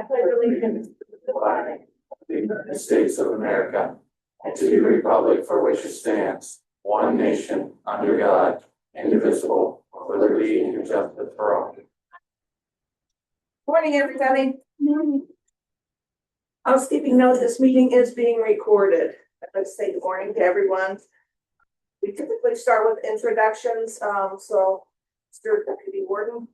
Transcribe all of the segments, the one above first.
pledge allegiance to the flag of the United States of America and to the republic for which it stands, one nation, under God, indivisible, with liberty and justice for all. Morning, everybody. Housekeeping note, this meeting is being recorded. I'd like to say good morning to everyone. We typically start with introductions, so Mr. Deputy Warden.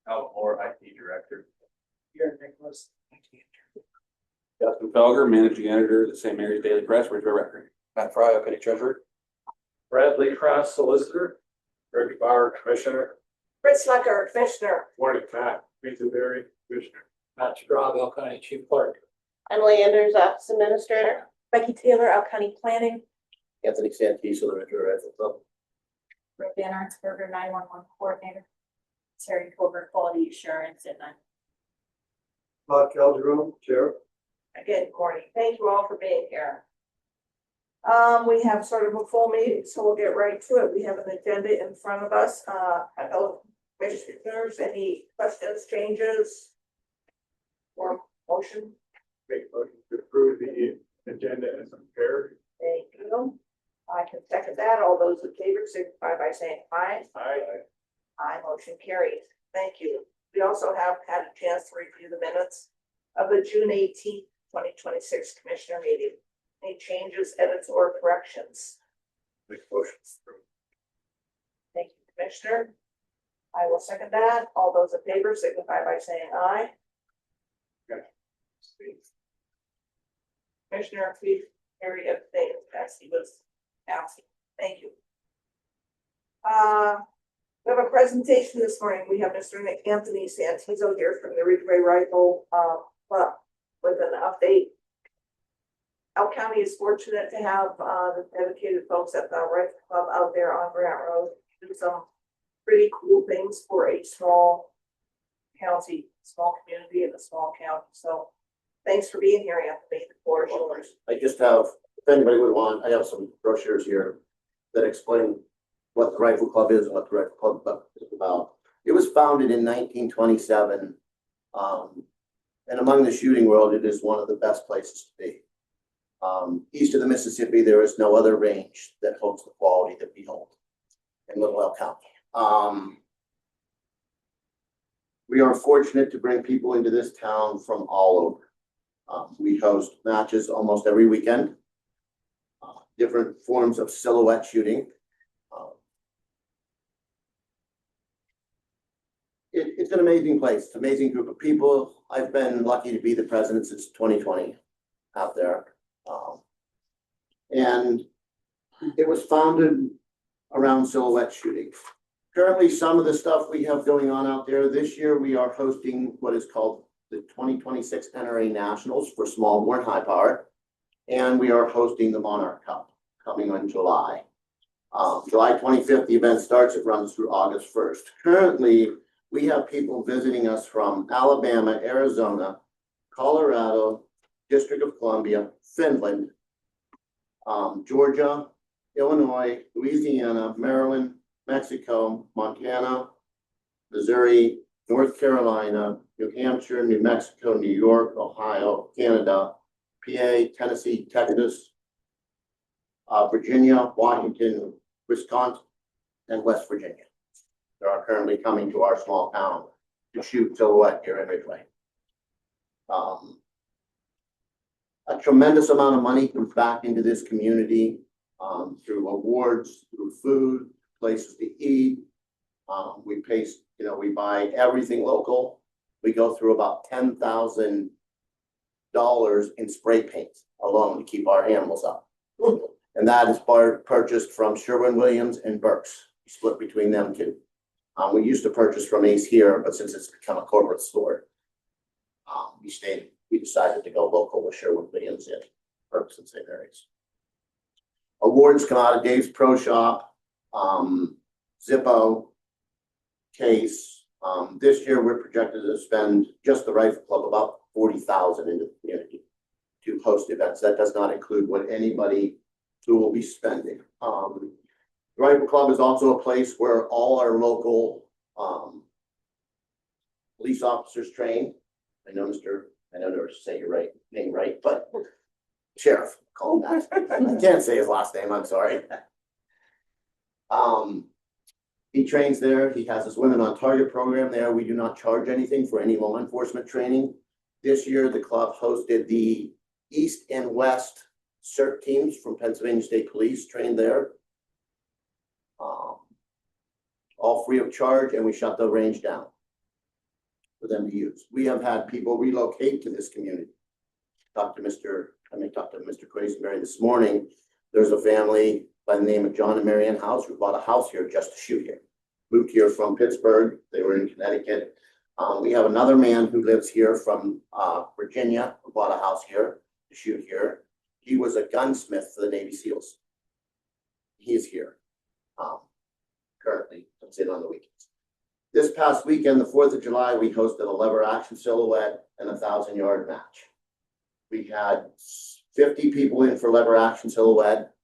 Al Moore, IT Director. Here, Nicholas. Justin Felger, Managing Editor of the St. Mary's Daily Press, Ridgeway Record. Matt Fry, County Treasurer. Bradley Cross, Solicitor. Rick Bauer, Commissioner. Fritz Lecker, Commissioner. Warren Matt, Lisa Berry, Commissioner. Matt Straub, County Chief Clerk. Emily Anders, Office Administrator. Becky Taylor, Out County Planning. Anthony Santee, the Ridgeway Rifle Club. Rick Van Arnsberger, 911 Coordinator. Terry Colbert, Quality Assurance at 9. Todd Calderon, Chair. Again, good morning. Thank you all for being here. We have sort of a full meeting, so we'll get right to it. We have an agenda in front of us. Hello, commissioners, any questions, changes? Or motion? Make a motion to approve the agenda as prepared. Thank you. I can second that. All those in favor signify by saying aye. Aye. Aye, motion carries. Thank you. We also have had a chance to review the minutes of the June 18th, 2026 Commissioner meeting. Any changes, edits, or corrections? Make a motion to approve. Thank you, Commissioner. I will second that. All those in favor signify by saying aye. Commissioner, please carry abstain as he was absent. Thank you. We have a presentation this morning. We have Mr. Anthony Santizo here from the Ridgeway Rifle Club with an update. Elk County is fortunate to have the dedicated folks at the Rifle Club out there on Grant Road do some pretty cool things for a small county, small community in a small county. So thanks for being here, Anthony. The floor is yours. I just have, if anybody would want, I have some brochures here that explain what the Rifle Club is and what the Rifle Club is about. It was founded in 1927. And among the shooting world, it is one of the best places to be. East of the Mississippi, there is no other range that holds the quality that we hold in Little Elk County. We are fortunate to bring people into this town from all over. We host matches almost every weekend, different forms of silhouette shooting. It's an amazing place. It's an amazing group of people. I've been lucky to be the president since 2020 out there. And it was founded around silhouette shooting. Currently, some of the stuff we have going on out there this year, we are hosting what is called the 2026 NRA Nationals for small bore and high power. And we are hosting the Monarch Cup coming on July. July 25th, the event starts. It runs through August 1st. Currently, we have people visiting us from Alabama, Arizona, Colorado, District of Columbia, Finland, Georgia, Illinois, Louisiana, Maryland, Mexico, Montana, Missouri, North Carolina, New Hampshire, New Mexico, New York, Ohio, Canada, PA, Tennessee, Texas, Virginia, Washington, Wisconsin, and West Virginia. They are currently coming to our small town to shoot silhouette here in Ridgeway. A tremendous amount of money comes back into this community through awards, through food, places to eat. We buy everything local. We go through about $10,000 in spray paint alone to keep our animals up. And that is purchased from Sherwin-Williams and Burks. We split between them two. We used to purchase from Ace here, but since it's become a corporate store, we decided to go local with Sherwin-Williams and Burks and St. Mary's. Awards come out of Dave's Pro Shop, Zippo, Case. This year we're projected to spend just the Rifle Club about $40,000 into the community to host events. That does not include what anybody who will be spending. The Rifle Club is also a place where all our local police officers trained. I never say your name right, but sheriff, call him that. I can't say his last name, I'm sorry. He trains there. He has his Women on Target program there. We do not charge anything for any law enforcement training. This year, the club hosted the East and West CERT teams from Pennsylvania State Police trained there. All free of charge, and we shut the range down for them to use. We have had people relocate to this community. I talked to Mr. Quisenberry this morning. There's a family by the name of John and Marianne House who bought a house here just to shoot here. Moved here from Pittsburgh. They were in Connecticut. We have another man who lives here from Virginia who bought a house here to shoot here. He was a gunsmith for the Navy SEALs. He's here. Currently comes in on the weekends. This past weekend, the 4th of July, we hosted a lever action silhouette and a 1,000-yard match. We had 50 people in for lever action silhouette,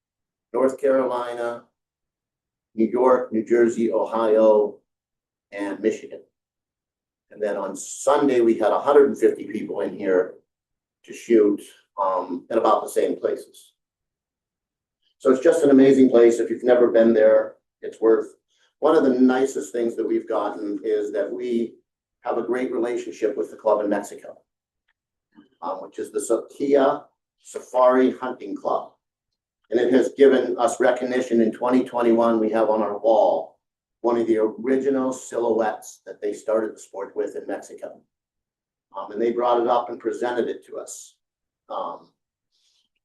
North Carolina, New York, New Jersey, Ohio, and Michigan. And then on Sunday, we had 150 people in here to shoot in about the same places. So it's just an amazing place. If you've never been there, it's worth. One of the nicest things that we've gotten is that we have a great relationship with the club in Mexico, which is the Sotia Safari Hunting Club. And it has given us recognition. In 2021, we have on our wall one of the original silhouettes that they started the sport with in Mexico. And they brought it up and presented it to us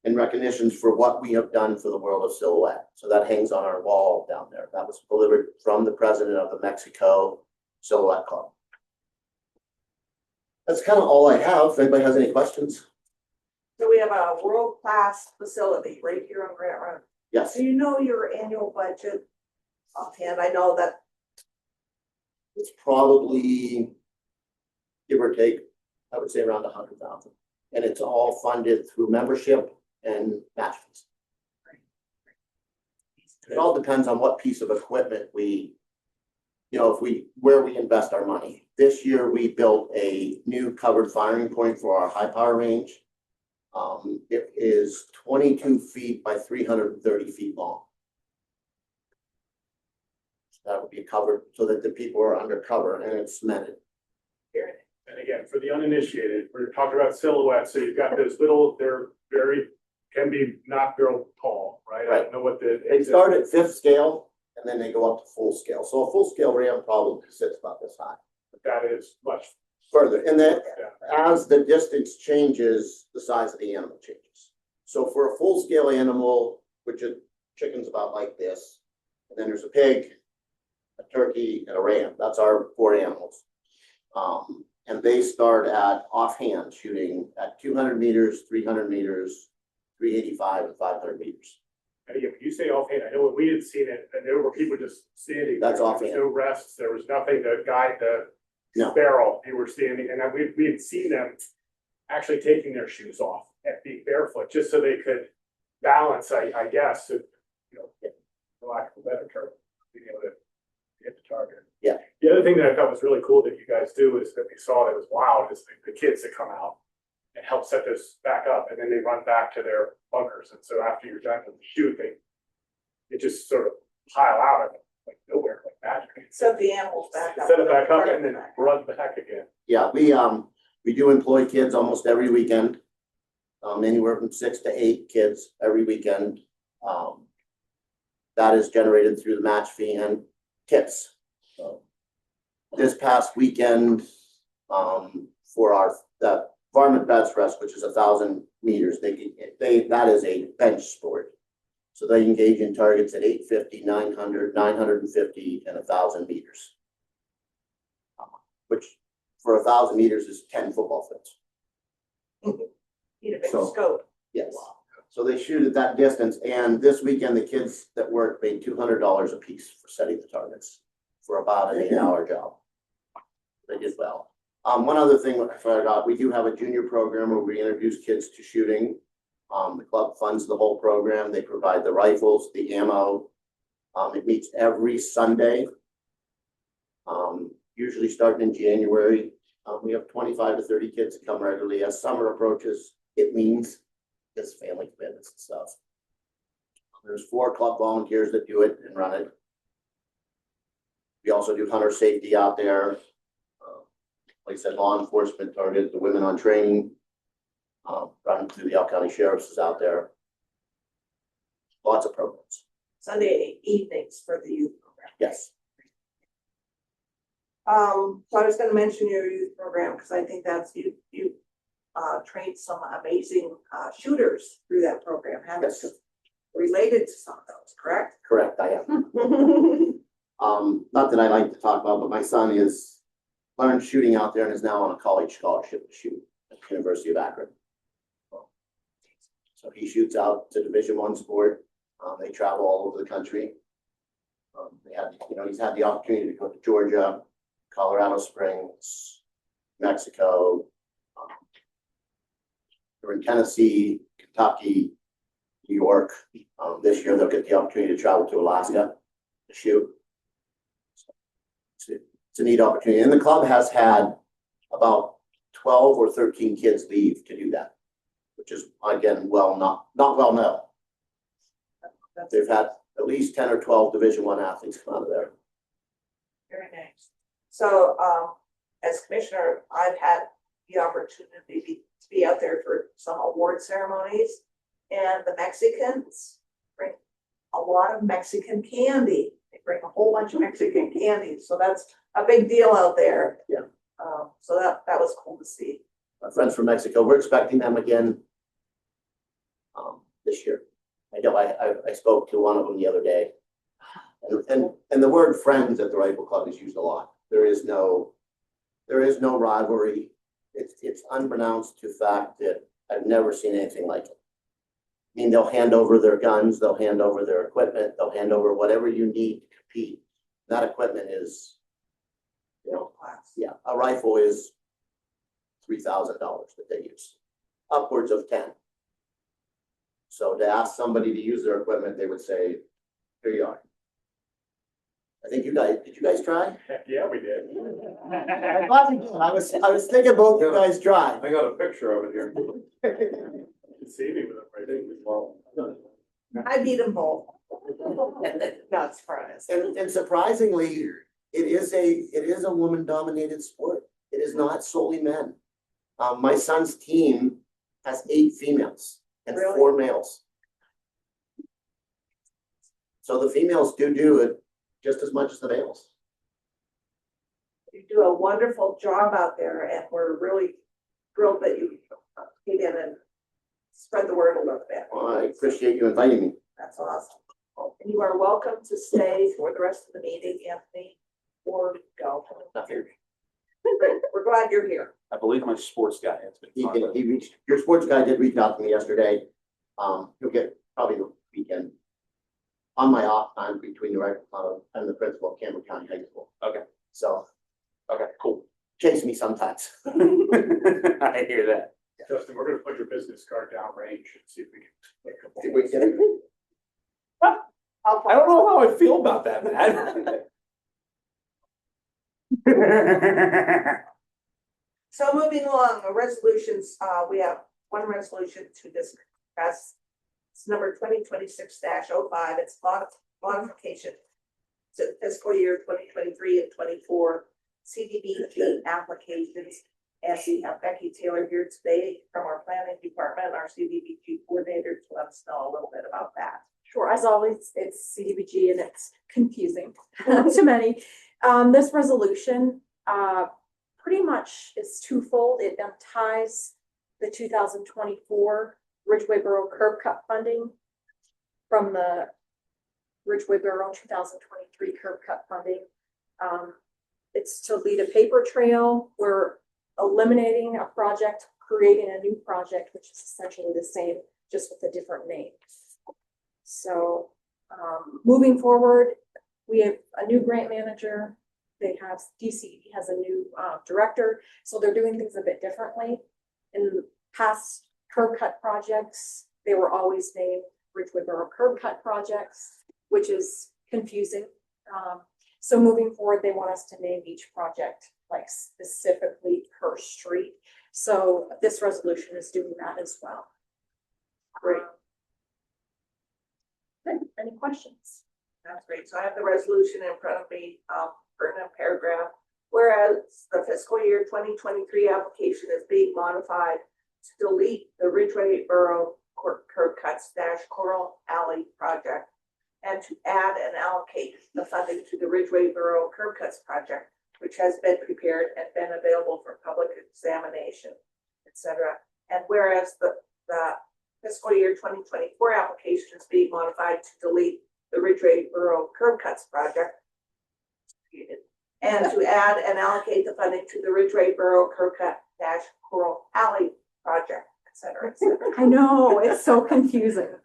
in recognitions for what we have done for the world of silhouette. So that hangs on our wall down there. That was delivered from the president of the Mexico Silhouette Club. That's kind of all I have. If anybody has any questions. So we have a world-class facility right here on Grant Run. Yes. Do you know your annual budget offhand? I know that. It's probably, give or take, I would say around 100,000. And it's all funded through membership and match fees. It all depends on what piece of equipment where we invest our money. This year, we built a new covered firing point for our high power range. It is 22 feet by 330 feet long. That would be covered so that the people are under cover, and it's cemented. And again, for the uninitiated, we're talking about silhouettes, so you've got those little, can be not real tall, right? I don't know what They start at 5th scale, and then they go up to full scale. So a full scale ram probably sits about this high. That is much Further, and then yeah. as the distance changes, the size of the animal changes. So for a full scale animal, which a chicken's about like this, and then there's a pig, a turkey, and a ram. That's our 4 animals. And they start at offhand shooting at 200 meters, 300 meters, 385, and 500 meters. And again, when you say offhand, I know when we had seen it, and there were people just standing. That's there. offhand. There was no rests, there was nothing to guide the No. barrel. They were standing, and we had seen them actually taking their shoes off and being barefoot, just so they could balance, I guess, so, for lack of a better term, being able to hit the target. Yeah. The other thing that I thought was really cool that you guys do is that we saw that was wild is the kids that come out and help set this back up, and then they run back to their bunkers. And so after you're done with the shoot, it just sort of pile out of like nowhere, like magic. Set the animals back up. Set it back up and then run back again. Yeah, we do employ kids almost every weekend. Anywhere from 6 to 8 kids every weekend. That is generated through the match fee and tips. So this past weekend, for the Varmint Beds Rest, which is 1,000 meters, that is a bench sport. So they engage in targets at 850, 900, 950, and 1,000 meters. Which for 1,000 meters is 10 football fields. Need a big So- scope. Yes. So they shoot at that distance, and this weekend, the kids that work paid $200 a piece for setting the targets for about an 8-hour job. They did well. One other thing I forgot, we do have a junior program where we introduce kids to shooting. The club funds the whole program. They provide the rifles, the ammo. It meets every Sunday, usually starting in January. We have 25 to 30 kids that come regularly. As summer approaches, it means this family commitments and stuff. There's 4 club volunteers that do it and run it. We also do hunter safety out there. Like I said, law enforcement target, the women on training. Running through the Elk County Sheriff's is out there. Lots of programs. Sunday evenings for the youth program. Yes. So I was gonna mention your youth program, because I think that's, you trained some amazing, shooters through that program, haven't Yes. you? Related to some of those, correct? Correct, I am. Not that I like to talk about, but my son is learned shooting out there and is now on a college scholarship to shoot at the University of Akron. So he shoots out to Division I sport. They travel all over the country. He's had the opportunity to go to Georgia, Colorado Springs, Mexico. They're in Tennessee, Kentucky, New York. This year they'll get the opportunity to travel to Alaska to shoot. It's a neat opportunity. And the club has had about 12 or 13 kids leave to do that, which is again, not well known. They've had at least 10 or 12 Division I athletes come out of there. Very nice. So, as commissioner, I've had the opportunity to be out there for some award ceremonies, and the Mexicans bring a lot of Mexican candy. They bring a whole bunch of Mexican candy, so that's a big deal out there. Yeah. So that was cool to see. My friends from Mexico, we're expecting them again this year. I know I spoke to one of them the other day. And the word friends at the Rifle Club is used a lot. There is no rivalry. It's unbeknownst to fact that I've never seen anything like it. I mean, they'll hand over their guns, they'll hand over their equipment, they'll hand over whatever you need to compete. That equipment is, Class. yeah, a rifle is $3,000 that they use, upwards of 10. So to ask somebody to use their equipment, they would say, here you are. I think did you guys try? Heck, yeah, we did. I'm glad you did. I was thinking both you guys tried. I got a picture of it here. You can see me with it right there. Well, I beat them both. Not surprised. And surprisingly, it is a woman dominated sport. It is not solely men. My son's team has 8 females and Really? 4 males. So the females do it just as much as the males. You do a wonderful job out there, and we're really thrilled that you came in and spread the word a little bit. Well, I appreciate you inviting me. That's awesome. And you are welcome to stay for the rest of the meeting, Anthony, or go. Nothing. We're glad you're here. I believe my sports guy has been. Your sports guy did reach out to me yesterday. He'll get probably the weekend on my off time between the Rifle Club and the principal of Cameron County High School. Okay. So Okay, cool. chase me sometimes. I hear that. Justin, we're gonna put your business card down range and see if we can. make a couple Did we get it? I don't know how I feel about that, man. So moving along, the resolutions, we have one resolution to discuss. It's number 2026-05. It's modification to fiscal year 2023 and 24 CDBG applications. And we have Becky Taylor here today from our planning department, our CDBG coordinator, to let us know a little bit about that. Sure, as always, it's CDBG and it's confusing to many. This resolution, pretty much is twofold. It ties the 2024 Ridgeway Borough curb cut funding from the Ridgeway Borough 2023 curb cut funding. It's to lead a paper trail. We're eliminating a project, creating a new project, which is essentially the same, just with a different name. So moving forward, we have a new grant manager. They have DCE has a new director, so they're doing things a bit differently. In past curb cut projects, they were always named Ridgeway Borough curb cut projects, which is confusing. So moving forward, they want us to name each project like specifically per street. So this resolution is doing that as well. Great. Good. Any questions? That's great. So I have the resolution in front of me, pertinent paragraph. Whereas the fiscal year 2023 application is being modified to delete the Ridgeway Borough curb cuts - Coral Alley project and to add and allocate the funding to the Ridgeway Borough curb cuts project, which has been prepared and been available for public examination, etc. And whereas the fiscal year 2024 application is being modified to delete the Ridgeway Borough curb cuts project and to add and allocate the funding to the Ridgeway Borough curb cut - Coral Alley project, etc. I know, it's so confusing.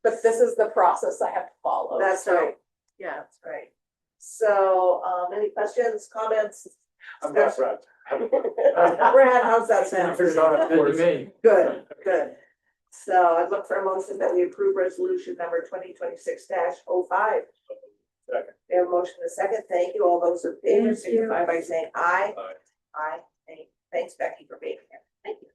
But this is the process I have to follow. That's so- right. Yeah, that's right. So, any questions, comments? I'm not Brad. Brad, how's that sound? Figured it out afterwards. Good, good. So I'd look for a motion that we approve resolution number 2026-05. Second. We have a motion and a second. Thank you. All those in favor Thank you. signify by saying aye. Aye. Aye. Thanks, Becky, for being here. Thank you.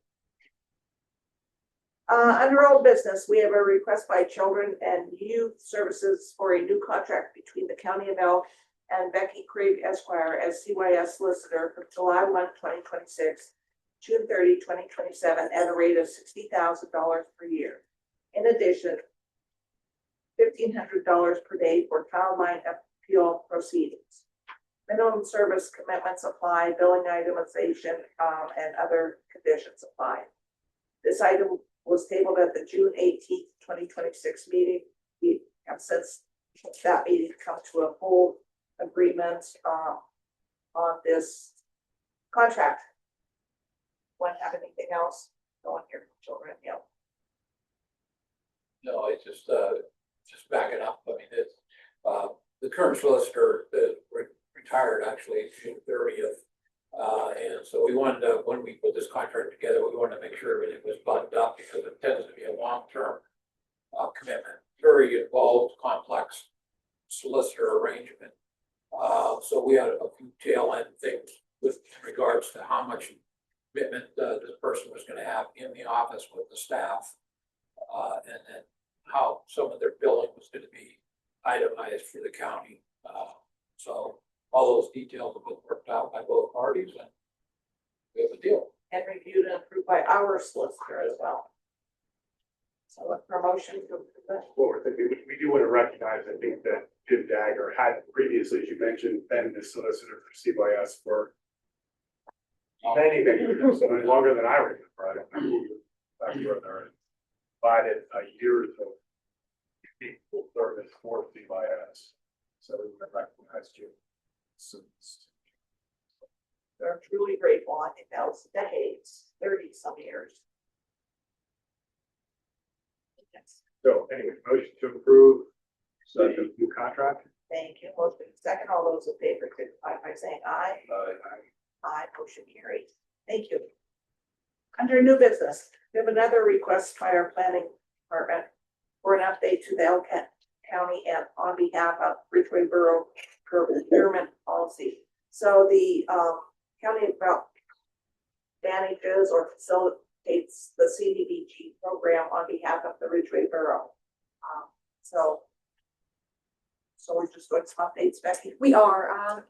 Under old business, we have a request by Children and Youth Services for a new contract between the County of Elk and Becky Craig Esquire as CYS solicitor from July 1, 2026, June 30, 2027, at a rate of $60,000 per year. In addition, $1,500 per day for Childline appeal proceedings. Minimum service commitments apply, billing itemization, and other conditions apply. This item was tabled at the June 18th, 2026 meeting. We have since that meeting come to a full agreement on this contract. Want to have anything else going here, Children? Yeah. No, it's just backing up. I mean, it's, the current solicitor that retired actually June 30th. And so we wanted to, when we put this contract together, we wanted to make sure everything was buttoned up because it tends to be a long-term commitment, very involved, complex solicitor arrangement. So we had a few tail end things with regards to how much commitment this person was going to have in the office with the staff, and then how some of their billing was going to be itemized for the county. So all those details have been worked out by both parties, and we have a deal. And reviewed and approved by our solicitor as well. So a promotion to approve that. What we're thinking, we do want to recognize, I think that Jim Dagger had previously, as you mentioned, been the solicitor for CYS for many years, so longer than I remember. I don't remember back where they're divided a year or so. Full service for CYS. So we recognize you. They're truly grateful. I think that was decades, 30 some years. Yes. So anyway, motion to approve the new contract. Thank you. Motion second. All those in favor, signify by saying aye. Aye, motion carried. Thank you. Under new business, we have another request by our planning department for an update to the Elkhart County and on behalf of Ridgeway Borough procurement policy. So the county about manages or facilitates the CDBG program on behalf of the Ridgeway Borough. So we're just doing some updates, Becky. We are,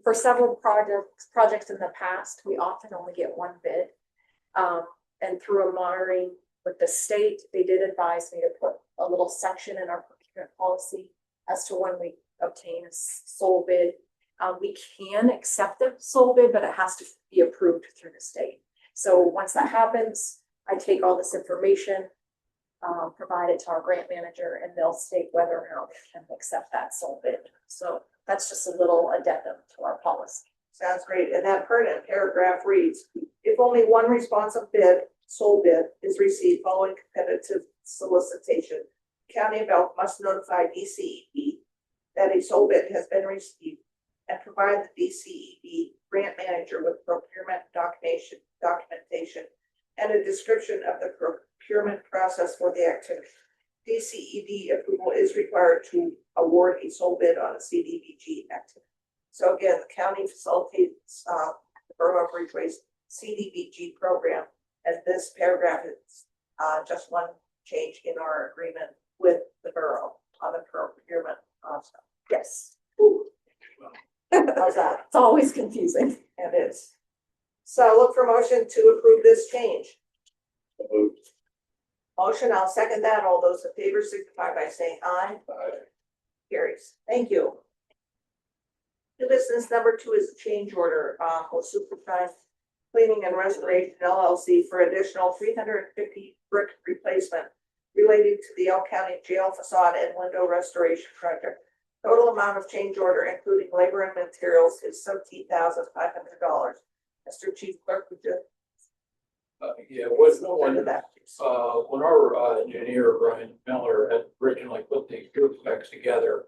for several projects in the past, we often only get one bid. And through a monitoring with the state, they did advise me to put a little section in our procurement policy as to when we obtain a sole bid. We can accept the sole bid, but it has to be approved through the state. So once that happens, I take all this information, provide it to our grant manager, and they'll state whether or not they can accept that sole bid. So that's just a little addendum to our policy. Sounds great. And that pertinent paragraph reads, if only one responsive bid, sole bid, is received following competitive solicitation, County of Elk must notify DCED that a sole bid has been received and provide the DCED grant manager with procurement documentation and a description of the procurement process for the activity. DCED approval is required to award a sole bid on a CDBG activity. So again, the county facilitates, the Borough of Ridgeway's CDBG program. And this paragraph is, just one change in our agreement with the borough on the procurement. So, Yes, how's that? it's always confusing. It is. So look for motion to approve this change. Motion, I'll second that. All those in favor signify by saying aye. Carries. Thank you. New business number 2 is a change order, with Superfine Cleaning and Restoration LLC for additional 350 brick replacement related to the Elk County Jail facade and window restoration project. Total amount of change order, including labor and materials, is $17,500. Mr. Chief Clerk, would you Yeah, go into that, please? when our engineer, Brian Miller, had originally put the group specs together,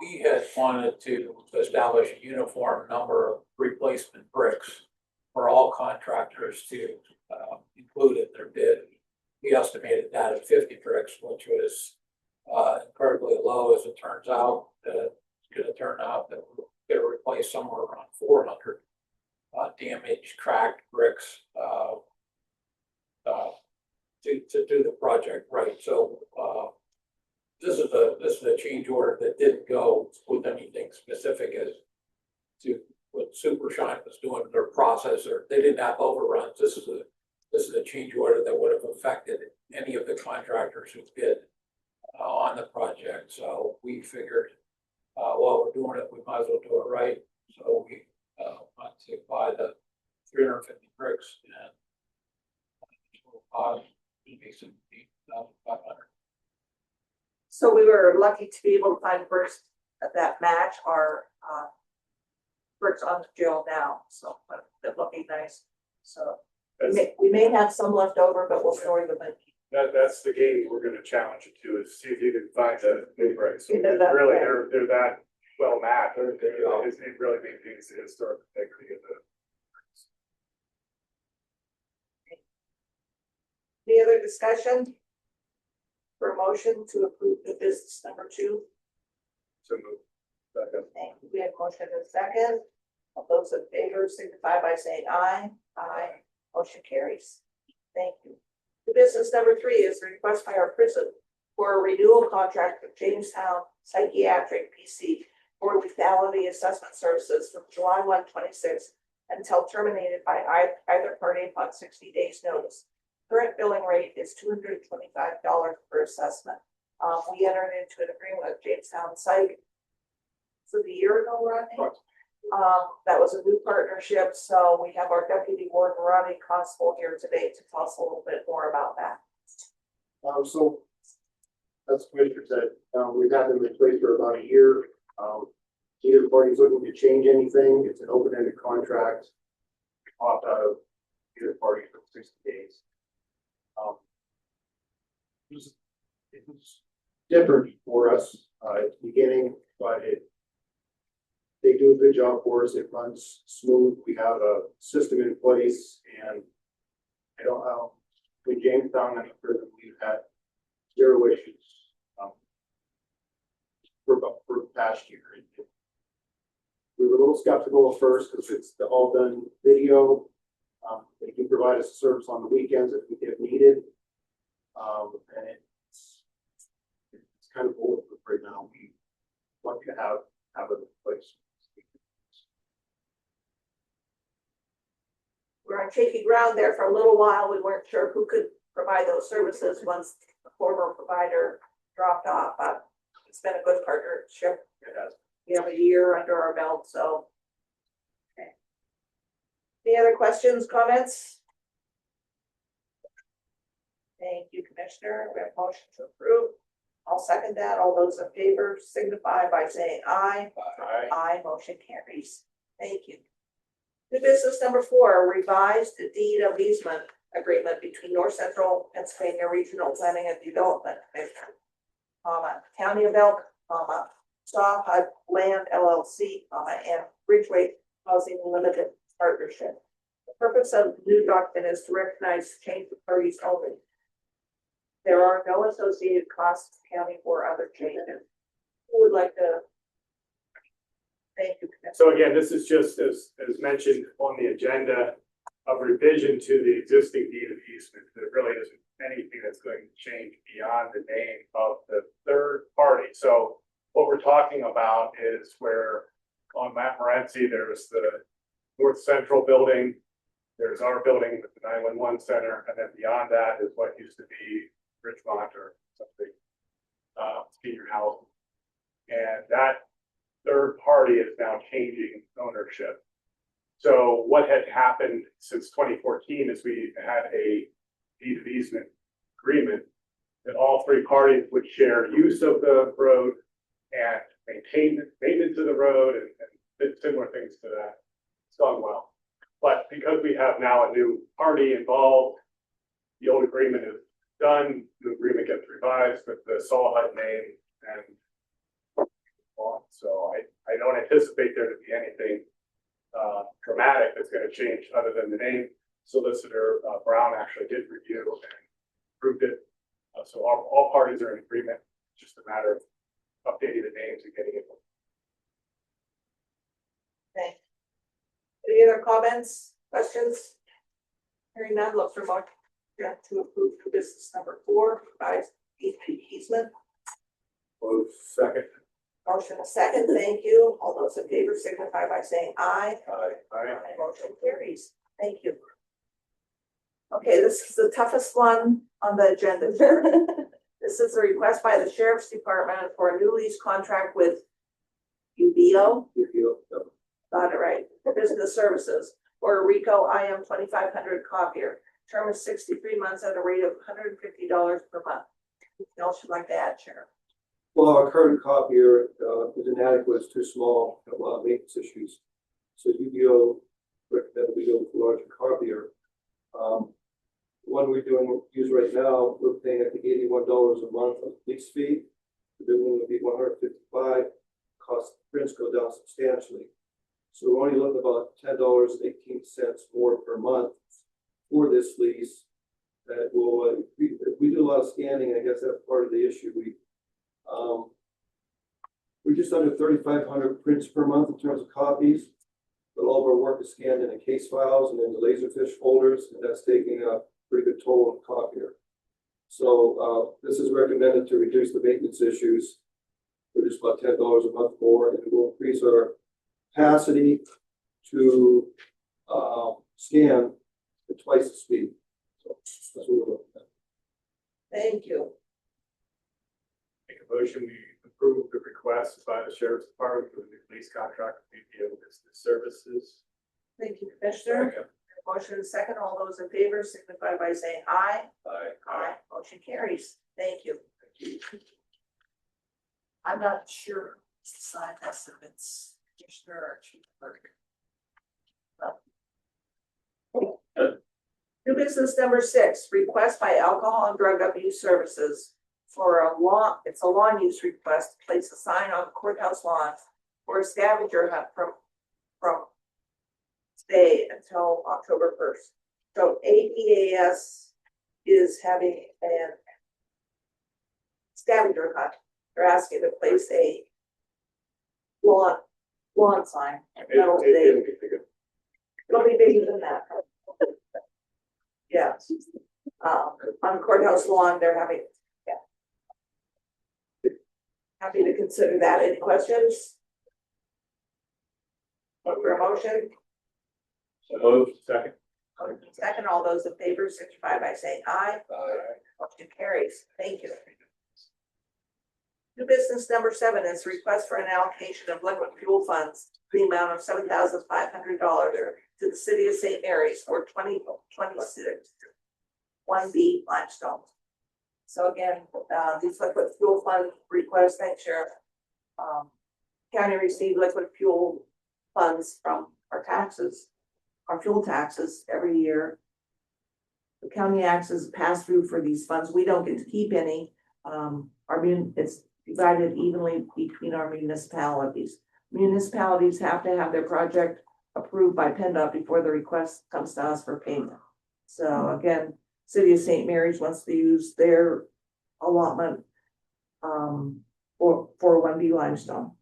we had wanted to establish a uniform number of replacement bricks for all contractors to include in their bid. We estimated that at 50 bricks, which was incredibly low, as it turns out. It's going to turn out that we're going to replace somewhere around 400 damaged, cracked bricks to do the project right. So this is a change order that didn't go with anything specific as to what Supershine was doing in their process, or they didn't have overruns. This is a change order that would have affected any of the contractors who bid on the project. So we figured, while we're doing it, we might as well do it right. So we want to buy the 350 bricks and maybe $17,500. So we were lucky to be able to find bricks that match our bricks on the jail now, so but they're looking nice. So we may have some left over, but we'll store them in. That's the game we're gonna challenge you to, is see if you can find the new bricks. So Yeah, that's really, right. they're that well matched. It really maintains the historic integrity of the. Any other discussion? For motion to approve the business number 2. So move. Second. Thank you. We have motion and a second. All those in favor signify by saying aye. Aye. Motion carries. Thank you. The business number 3 is a request by our prison for a renewal contract with Jamestown Psychiatric PC for lethality assessment services from July 1, 2026 until terminated by either party upon 60 days notice. Current billing rate is $225 per assessment. We entered into an agreement with Jamestown Psych for the year ago, Rodney. That was a new partnership, so we have our deputy warden Rodney Constable here today to tell us a little bit more about that. So as Commissioner said, we've had them in place for about a year. Neither party's looking to change anything. It's an open-ended contract. Opt out of either party for 60 days. It was different for us at the beginning, but they do a good job for us. It runs smooth. We have a system in place, and I don't know, with Jamestown and prison, we've had 0 issues for the past year. We were a little skeptical at first because it's all done video. They can provide us a service on the weekends if needed. And it's kind of bulletproof right now. We want to have it in place. We're on shaky ground there for a little while. We weren't sure who could provide those services once the former provider dropped off, but it's been a good partnership. It has. We have a year under our belt, so. Okay. Any other questions, comments? Thank you, Commissioner. We have motion to approve. I'll second that. All those in favor signify by saying aye. Aye. Aye, motion carries. Thank you. New business number 4, revised deed of easement agreement between North Central Pennsylvania Regional Planning and Development Commission, County of Elk, Sawhut Land LLC, and Ridgeway Housing Limited Partnership. The purpose of the new document is to recognize change of parties only. There are no associated costs to the county or other changes. Who would like to So again, this is just as mentioned on the agenda, a revision to the existing deed of easement. There really isn't anything that's going to change beyond the name of the third party. So what we're talking about is where on Mount Morenci, there was the North Central building. There's our building with the 911 center, and then beyond that is what used to be Richmond or something, senior housing. And that third party is now changing ownership. So what had happened since 2014 is we had a deed of easement agreement that all three parties would share use of the road and maintenance of the road and similar things to that. It's gone well. But because we have now a new party involved, the old agreement is done, the agreement gets revised with the Saw Hut name and on. So I don't anticipate there to be anything dramatic that's going to change other than the name. Solicitor Brown actually did review and approved it. So all parties are in agreement. It's just a matter of updating the names and getting it. Okay. Any other comments, questions? Hearing none, look for motion to approve for business number 4, revised easement. Move second. Motion a second, thank you. All those in favor signify by saying aye. Aye. Motion carries. Thank you. Okay, this is the toughest one on the agenda. This is a request by the Sheriff's Department for a new lease contract with UBO. Got it right. For business services or Rico IM 2500 copier. Term is 63 months at a rate of $150 per month. Anything else you'd like to add, Sheriff? Well, our current copier is inadequate, it's too small, have a lot of maintenance issues. So UBO recommended we go with a larger copier. The one we're doing use right now, we're paying I think $81 a month on lease fee. The new one would be $155. Cost of prints go down substantially. So we're only looking about $10.18 more per month for this lease. That will we do a lot of scanning. I guess that's part of the issue. We're just under 3,500 prints per month in terms of copies, but all of our work is scanned into case files and into Laserfish folders, and that's taking a pretty good toll on the copier. So this is recommended to reduce the maintenance issues for just about $10 a month more, and it will increase our capacity to scan at twice the speed. So that's what we're looking at. Thank you. Make a motion, we approve the request by the Sheriff's Department for the new police contract with BPO Business Services. Thank you, Commissioner. Motion is second. All those in favor signify by saying aye. Aye. Motion carries. Thank you. I'm not sure decide this if it's Commissioner or Chief Clerk. New business number 6, request by Alcohol and Drug Abuse Services for it's a lawn use request to place a sign on courthouse lawn for a scavenger hunt from today until October 1st. So APAS is having a scavenger hunt. They're asking to place a lawn sign. It'll be bigger than that. Yeah. On courthouse lawn, they're having, happy to consider that. Any questions? Look for a motion. So moved. Second. Second, all those in favor signify by saying aye. Motion carries. Thank you. New business number 7 is request for an allocation of liquid fuel funds for the amount of $7,500 to the city of St. Mary's for 2026 1B limestone. So again, these liquid fuel fund requests, thanks, Sheriff. County received liquid fuel funds from our taxes, our fuel taxes every year. The county acts as a pass through for these funds. We don't get to keep any. It's divided evenly between our municipalities. Municipalities have to have their project approved by PennDOT before the request comes to us for payment. So again, City of St. Mary's wants to use their allotment for 1B limestone.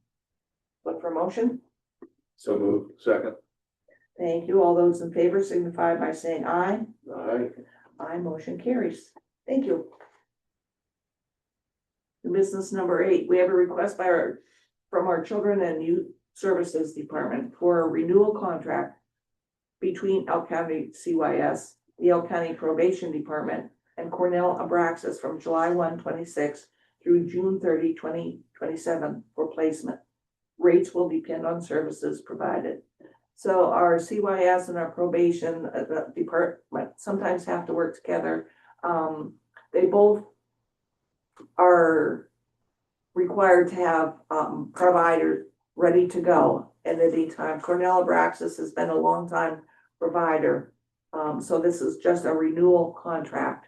Look for motion. So moved. Second. Thank you. All those in favor signify by saying aye. Aye. Aye, motion carries. Thank you. Business number 8, we have a request from our Children and Youth Services Department for a renewal contract between Elk County CYS, the Elk County Probation Department, and Cornell Abraxas from July 1, 26 through June 30, 2027 for placement. Rates will depend on services provided. So our CYS and our probation department sometimes have to work together. They both are required to have providers ready to go at any time. Cornell Abraxas has been a long time provider. So this is just a renewal contract.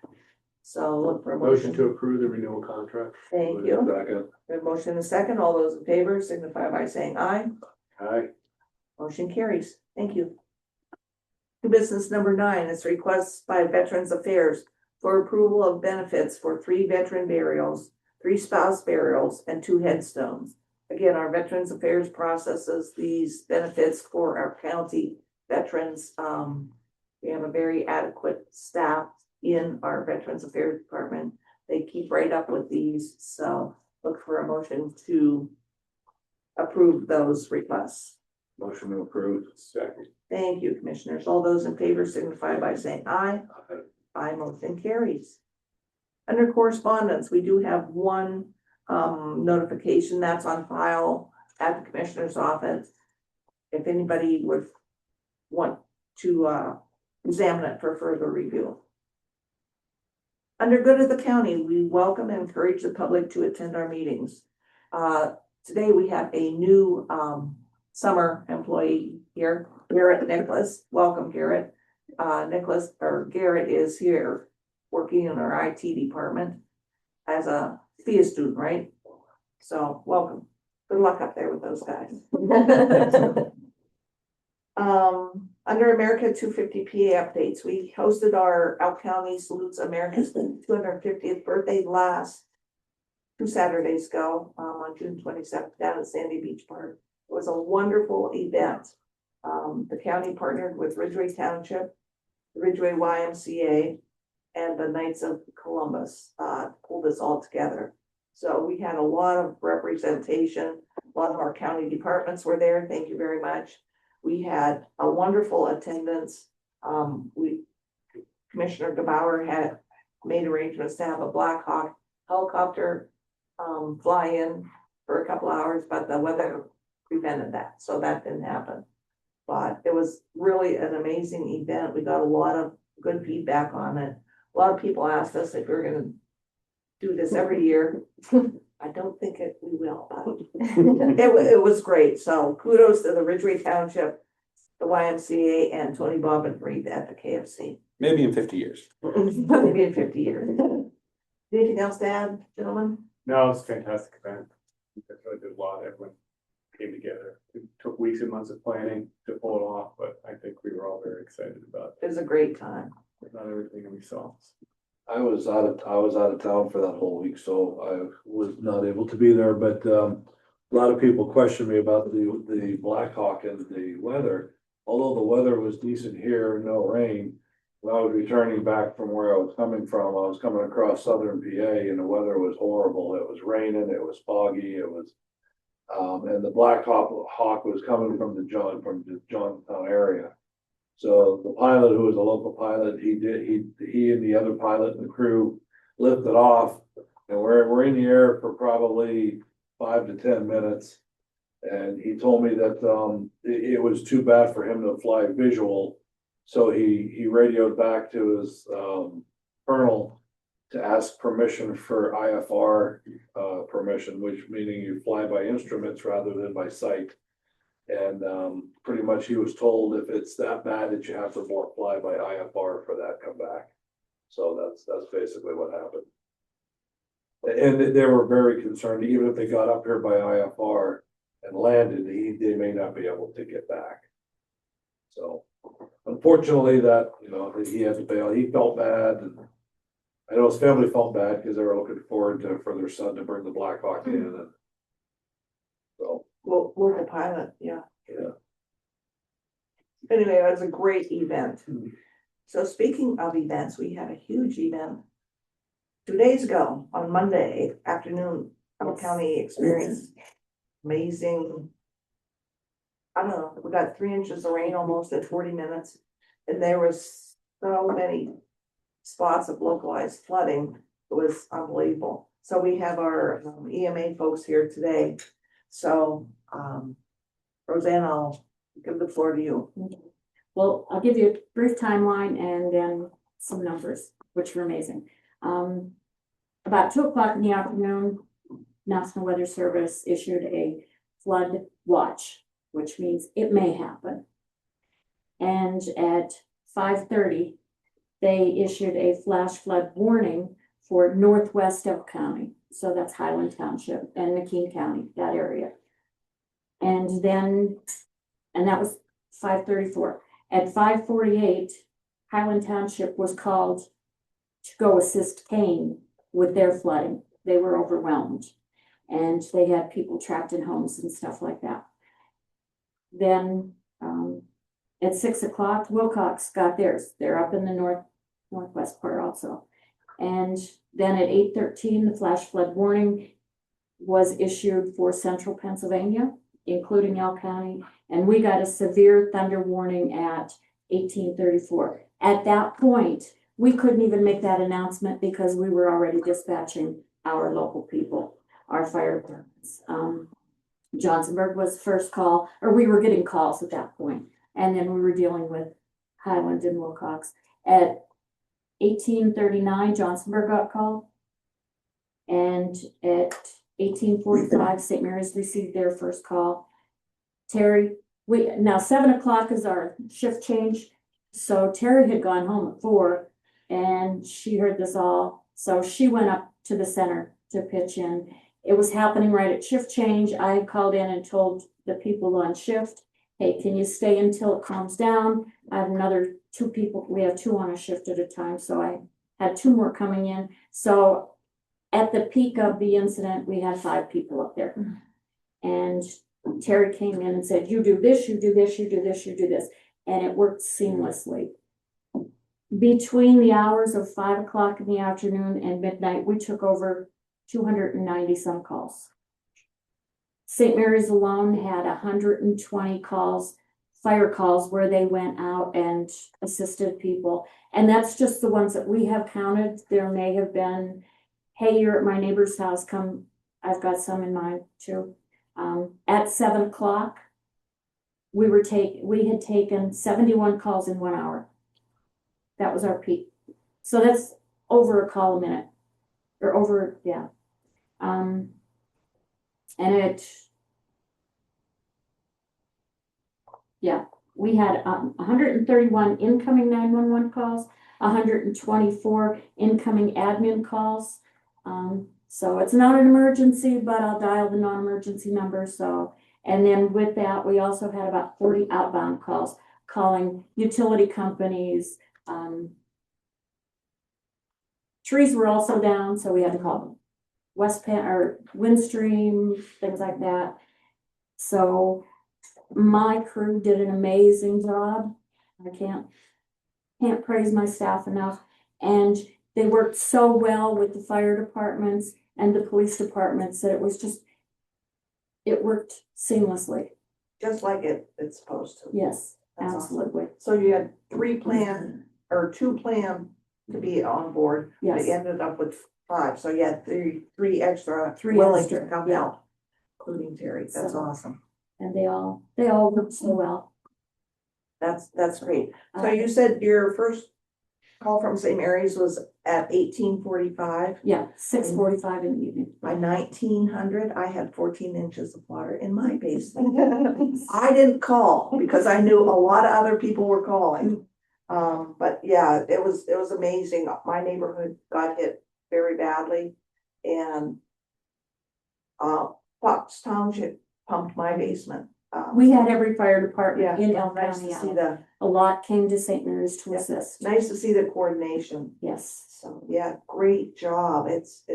So look for a Motion motion. to approve the renewal contract. Thank you. Second. We have a motion and a second. All those in favor signify by saying aye. Aye. Motion carries. Thank you. New business number 9 is requests by Veterans Affairs for approval of benefits for 3 veteran burials, 3 spouse burials, and 2 headstones. Again, our Veterans Affairs processes these benefits for our county veterans. We have a very adequate staff in our Veterans Affairs Department. They keep right up with these, so look for a motion to approve those requests. Motion to approve. Second. Thank you, commissioners. All those in favor signify by saying aye. Aye. Aye, motion carries. Under correspondence, we do have one notification that's on file at the commissioner's office. If anybody would want to examine it for further review. Under good of the county, we welcome and encourage the public to attend our meetings. Today we have a new summer employee here, Garrett Nicholas. Welcome, Garrett. Garrett is here working in our IT department as a FIA student, right? So welcome. Good luck up there with those guys. Under America 250 PA updates, we hosted our Elk County Salutes America's 250th birthday last 2 Saturdays ago, on June 27th down at Sandy Beach Park. It was a wonderful event. The county partnered with Ridgway Township, the Ridgway YMCA, and the Knights of Columbus pulled this all together. So we had a lot of representation. A lot of our county departments were there. Thank you very much. We had a wonderful attendance. Commissioner DeBauer had made arrangements to have a Black Hawk helicopter fly in for a couple hours, but the weather prevented that, so that didn't happen. But it was really an amazing event. We got a lot of good feedback on it. A lot of people asked us if we were gonna do this every year. I don't think we will, but it was great. So kudos to the Ridgway Township, the YMCA, and Tony Bob and Reed at the KFC. Maybe in 50 years. Maybe in 50 years. Anything else to add, gentlemen? No, it's a fantastic event. It's really did a lot. Everyone came together. It took weeks and months of planning to pull it off, but I think we were all very excited about It was a great time. it. Not everything we saw. I was out of town for that whole week, so I was not able to be there, but a lot of people questioned me about the Black Hawk and the weather. Although the weather was decent here, no rain, when I was returning back from where I was coming from, I was coming across southern PA and the weather was horrible. It was raining, it was foggy, it was and the Black Hawk was coming from the Johnstown area. So the pilot, who was a local pilot, he and the other pilot and the crew lifted off, and we're in the air for probably 5 to 10 minutes. And he told me that it was too bad for him to fly visual, so he radioed back to his colonel to ask permission for IFR permission, which meaning you fly by instruments rather than by sight. And pretty much he was told if it's that bad that you have to fly by IFR for that come back. So that's basically what happened. And they were very concerned, even if they got up here by IFR and landed, they may not be able to get back. So unfortunately that, he had to bail. He felt bad, and I know his family felt bad because they were looking forward for their son to bring the Black Hawk in. And so Local pilot, yeah. Anyway, it was a great event. So speaking of events, we had a huge event 2 days ago on Monday afternoon, Trumbull County experienced amazing. I don't know, we got 3 inches of rain almost at 40 minutes, and there was so many spots of localized flooding. It was unbelievable. So we have our EMA folks here today. So, Roseanne, I'll give the floor to you. Well, I'll give you a brief timeline and then some numbers, which were amazing. About 2 o'clock in the afternoon, National Weather Service issued a flood watch, which means it may happen. And at 5:30, they issued a flash flood warning for northwest Elk County. So that's Highland Township and McKean County, that area. And that was 5:34. At 5:48, Highland Township was called to go assist Kane with their flooding. They were overwhelmed and they had people trapped in homes and stuff like that. Then at 6 o'clock, Wilcox got theirs. They're up in the northwest part also. And then at 8:13, the flash flood warning was issued for central Pennsylvania, including Elk County. And we got a severe thunder warning at 18:34. At that point, we couldn't even make that announcement because we were already dispatching our local people, our fire departments. Johnsonburg was the first call, or we were getting calls at that point. And then we were dealing with Highland and Wilcox. At 18:39, Johnsonburg got called. And at 18:45, St. Mary's received their first call. Terry, now 7 o'clock is our shift change. So Terry had gone home at 4 and she heard this all. So she went up to the center to pitch in. It was happening right at shift change. I had called in and told the people on shift, hey, can you stay until it calms down? I have another 2 people. We have 2 on a shift at a time. So I had 2 more coming in. So at the peak of the incident, we had 5 people up there. And Terry came in and said, you do this, you do this, you do this, you do this. And it worked seamlessly. Between the hours of 5 o'clock in the afternoon and midnight, we took over 290 some calls. St. Mary's alone had 120 calls, fire calls, where they went out and assisted people. And that's just the ones that we have counted. There may have been, hey, you're at my neighbor's house, come, I've got some in mind too. At 7 o'clock, we had taken 71 calls in 1 hour. That was our peak. So that's over a call a minute, or over, yeah. And we had 131 incoming 911 calls, 124 incoming admin calls. So it's not an emergency, but I'll dial the non-emergency number. So, and then with that, we also had about 40 outbound calls calling utility companies. Trees were also down, so we had to call them. Windstream, things like that. So my crew did an amazing job. I can't praise my staff enough. And they worked so well with the fire departments and the police departments that it worked seamlessly. Just like it's supposed to. Yes, That's absolutely. So you had 2 planned to be on board. Yes. They ended up with 5. So you had three extra Three willing extra, to come yeah. out, including Terry. That's So- awesome. And they all worked so well. That's great. So you said your first call from St. Mary's was at 18:45. Yeah, 6:45 in the evening. By 1900, I had 14 inches of water in my basement. I didn't call because I knew a lot of other people were calling. But yeah, it was amazing. My neighborhood got hit very badly, and Fox Township pumped my basement We had every fire department Yeah, in Elk nice County to see out. the, A lot came to St. Mary's to Yeah. assist. nice to see the coordination. Yes. So, yeah, great job. It's We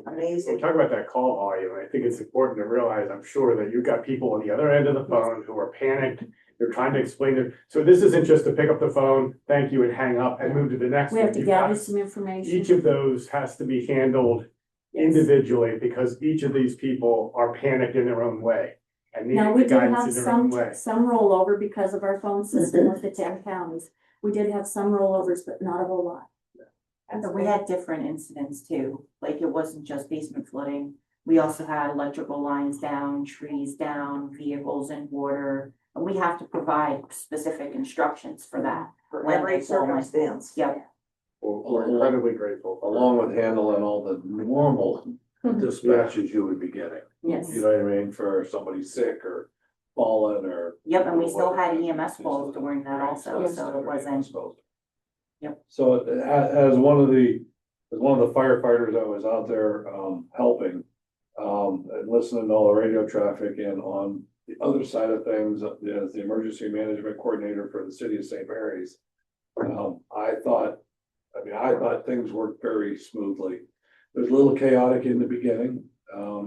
amazing. talk about that call volume, I think it's important to realize, I'm sure that you've got people on the other end of the phone who are panicked. They're trying to explain it, so this isn't just to pick up the phone, thank you, and hang up and move to the next We one. have to You've got- gather some information. Each of those has to be handled Yes. individually, because each of these people are panicked in their own way. And Now, needing we the did guidance have in their own way. some rollover because of our phone system with the 10 counties. We did have some rollovers, but not a whole lot. And we had different incidents too, like it wasn't just basement flooding. We also had electrical lines down, trees down, vehicles in water. And we have to provide specific instructions for that. For when every they fall in. circumstance. Yep. We're incredibly grateful. Along with handling all the normal dispatches you would be getting. Yes. You know what I mean, for somebody sick or fallen or. Yep, and we still had EMS calls during that also, so it wasn't. Yep. So as one of the firefighters that was out there, helping, and listening to all the radio traffic, and on the other side of things, as the emergency management coordinator for the city of St. Mary's, I thought things worked very smoothly. It was a little chaotic in the beginning,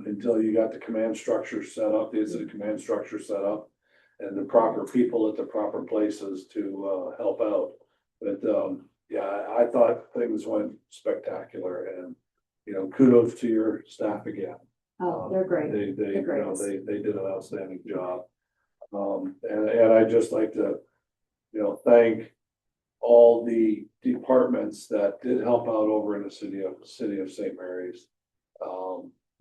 until you got the command structure set up, the incident command structure set up, and the proper people at the proper places to, help out. But, yeah, I thought things went spectacular, and, you know, kudos to your staff again. Oh, they're great. They, They're you great. know, they did an outstanding job. And I'd just like to, you know, thank all the departments that did help out over in the city of St. Mary's.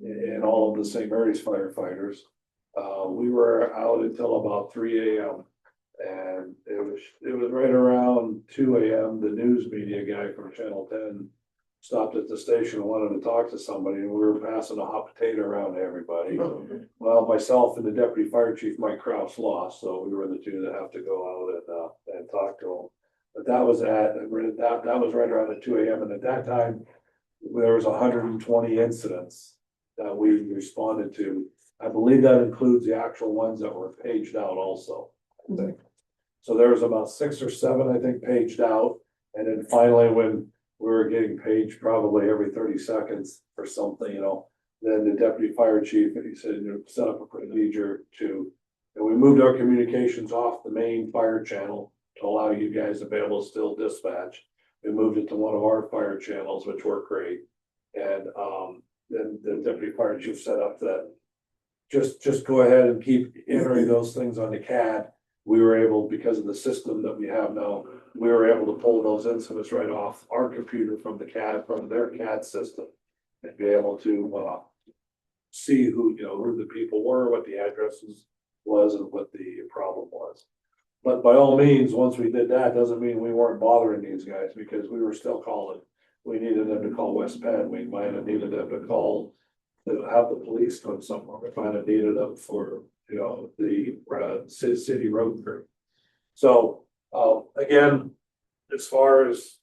And all of the St. Mary's firefighters. We were out until about 3 AM. And it was right around 2 AM, the news media guy from Channel 10 stopped at the station and wanted to talk to somebody, and we were passing a hot potato around to everybody. Well, myself and the deputy fire chief, Mike Kraus, lost, so we were the two that have to go out and talk to him. But that was that was right around at 2 AM, and at that time, there was 120 incidents that we responded to. I believe that includes the actual ones that were paged out also, I think. So there was about 6 or 7, I think, paged out, and then finally, when we were getting paged probably every 30 seconds for something, you know, then the deputy fire chief, and he said, you know, set up a procedure and we moved our communications off the main fire channel to allow you guys to be able to still dispatch. We moved it to one of our fire channels, which worked great. And, then the deputy fire chief set up that just go ahead and keep entering those things on the CAD. We were able, because of the system that we have now, we were able to pull those incidents right off our computer from their CAD system. And be able to, see who the people were, what the addresses was, and what the problem was. But by all means, once we did that, doesn't mean we weren't bothering these guys, because we were still calling. We needed them to call West Penn, we might have needed them to call, to have the police come somewhere, we might have needed them for, the city road crew. So, again, as far as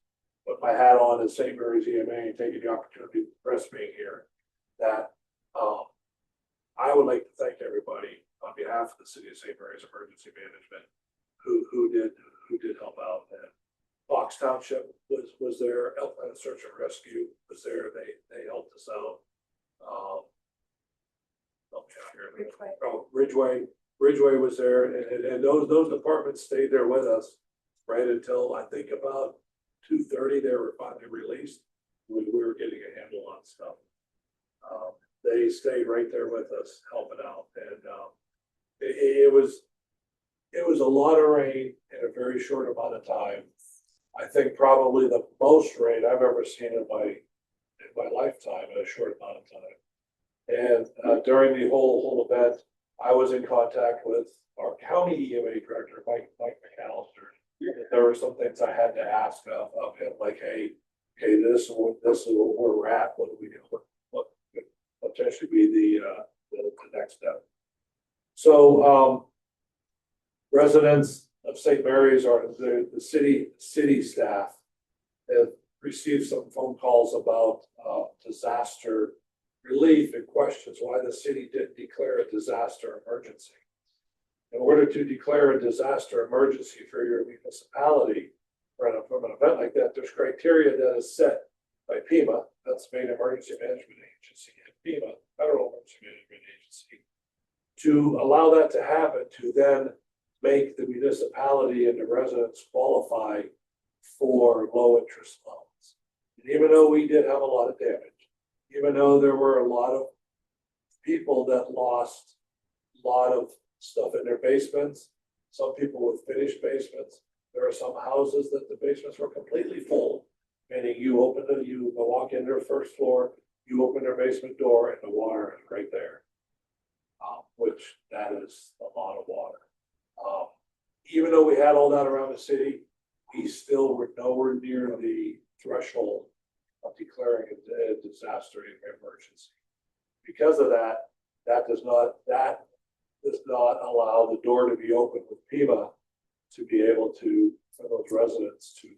put my hat on as St. Mary's EMA and taking the opportunity to press being here, that, I would like to thank everybody on behalf of the city of St. Mary's Emergency Management who did help out. And Fox Township was there, Elkland Search and Rescue was there, they helped us out. Ridgeway was there, and those departments stayed there with us right until I think about 2:30, they were finally released. We were getting a handle on stuff. They stayed right there with us, helping out, and it was a lot of rain in a very short amount of time. I think probably the most rain I've ever seen in my lifetime in a short amount of time. And during the whole event, I was in contact with our county EMA director, Mike McAllister. There were some things I had to ask of him, like, hey, this is where we're at. What do we do? What could potentially be the next step? So, residents of St. Mary's or the city staff have received some phone calls about disaster relief and questions why the city didn't declare a disaster emergency. in order to declare a disaster emergency for your municipality, from an event like that, there's criteria that is set by FEMA, that's Maine Emergency Management Agency, and FEMA, Federal Emergency Management Agency, to allow that to happen, to then make the municipality and the residents qualify for low interest loans. And even though we did have a lot of damage, even though there were a lot of people that lost a lot of stuff in their basements, some people with finished basements, there are some houses that the basements were completely full, meaning you walk in their first floor, you open their basement door and the water is right there. Which that is a lot of water. Even though we had all that around the city, we still were nowhere near the threshold of declaring a disaster emergency. Because of that, that does not allow the door to be open with FEMA to be able to, for those residents to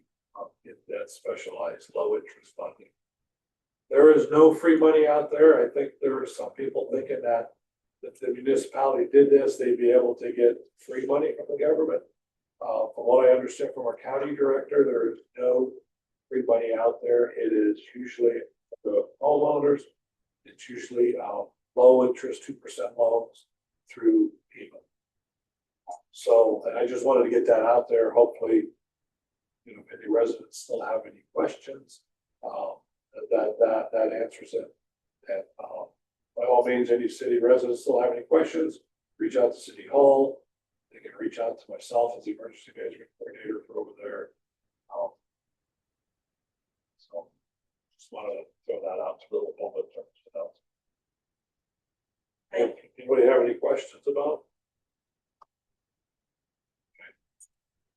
get that specialized low interest funding. There is no free money out there. I think there are some people thinking that if the municipality did this, they'd be able to get free money from the government. From what I understand from our county director, there is no free money out there. It is usually the homeowners. It's usually low interest, 2% loans through FEMA. So I just wanted to get that out there. Hopefully, if any residents still have any questions, that answers it. And by all means, any city residents still have any questions, reach out to City Hall. They can reach out to myself as the emergency management coordinator for over there. So just wanted to throw that out to the public. Anybody have any questions about?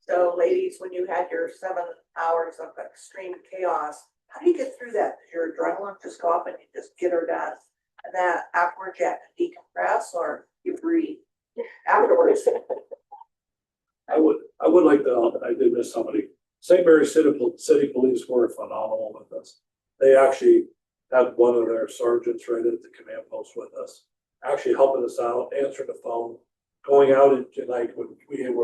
So ladies, when you had your 7 hours of extreme chaos, how do you get through that? Does your adrenaline just go up and you just get her done? And then afterwards you have to decompress or you breathe afterwards? I would like to, I did miss somebody. St. Mary's City Police were phenomenal with us. They actually had one of their sergeants right at the command post with us, actually helping us out, answering the phone, going out and like when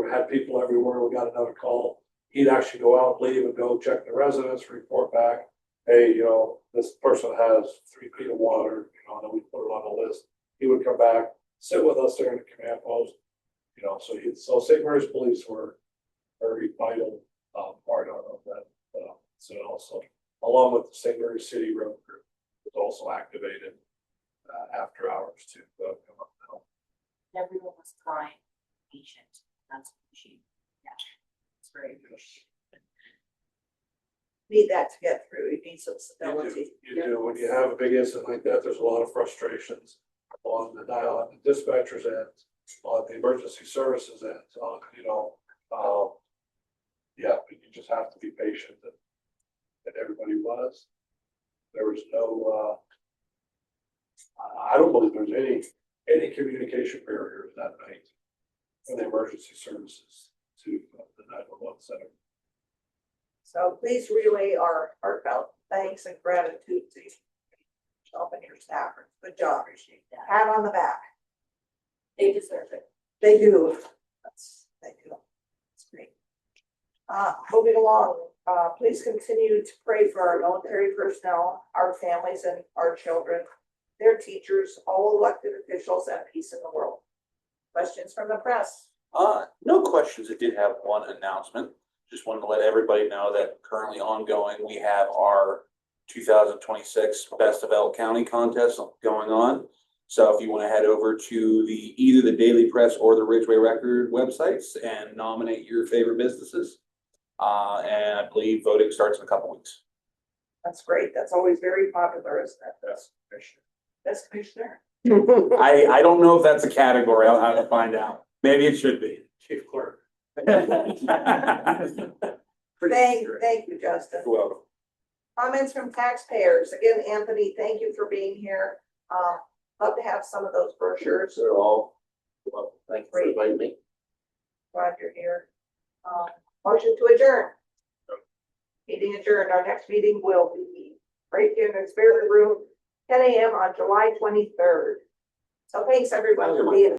had people everywhere, we got another call. He'd actually go out, leave and go check the residence, report back. Hey, this person has 3 feet of water, and then we put it on the list. He would come back, sit with us there in the command post, so St. Mary's Police were very vital part of that. So also, along with the St. Mary's City Road Group, was also activated after hours to come up and help. Everyone was kind, patient, that's appreciated. Yeah, it's very appreciated. Need that to get through. You need some stability. You do. When you have a big incident like that, there's a lot of frustrations on the dispatcher's end, on the emergency services end, but you just have to be patient, and everybody was. There was no, I don't believe there's any communication barriers that night from the emergency services to the 911 center. So please relay our heartfelt thanks and gratitude to yourself and your staffers. Good job. Appreciate that. Pat on the back. They deserve it. They do. They do. That's great. Moving along, please continue to pray for our military personnel, our families and our children, their teachers, all elected officials, and peace in the world. Questions from the press? No questions. I did have one announcement. Just wanted to let everybody know that currently ongoing, we have our 2026 Best of Elk County contest going on. So if you want to head over to either the Daily Press or the Ridgeway Record websites and nominate your favorite businesses. And I believe voting starts in a couple weeks. That's great. That's always very popular, isn't it? That's commissioner. That's commissioner. I don't know if that's a category. I'll have to find out. Maybe it should be. Chief Clerk. Thank you, Justin. You're welcome. Comments from taxpayers. Again, Anthony, thank you for being here. Love to have some of those brochures. They're all, well, thank you for inviting me. Glad you're here. Motion to adjourn. Meeting adjourned. Our next meeting will be right here in the Spirit Room, 10 a.m. on July 23rd. So thanks everyone for being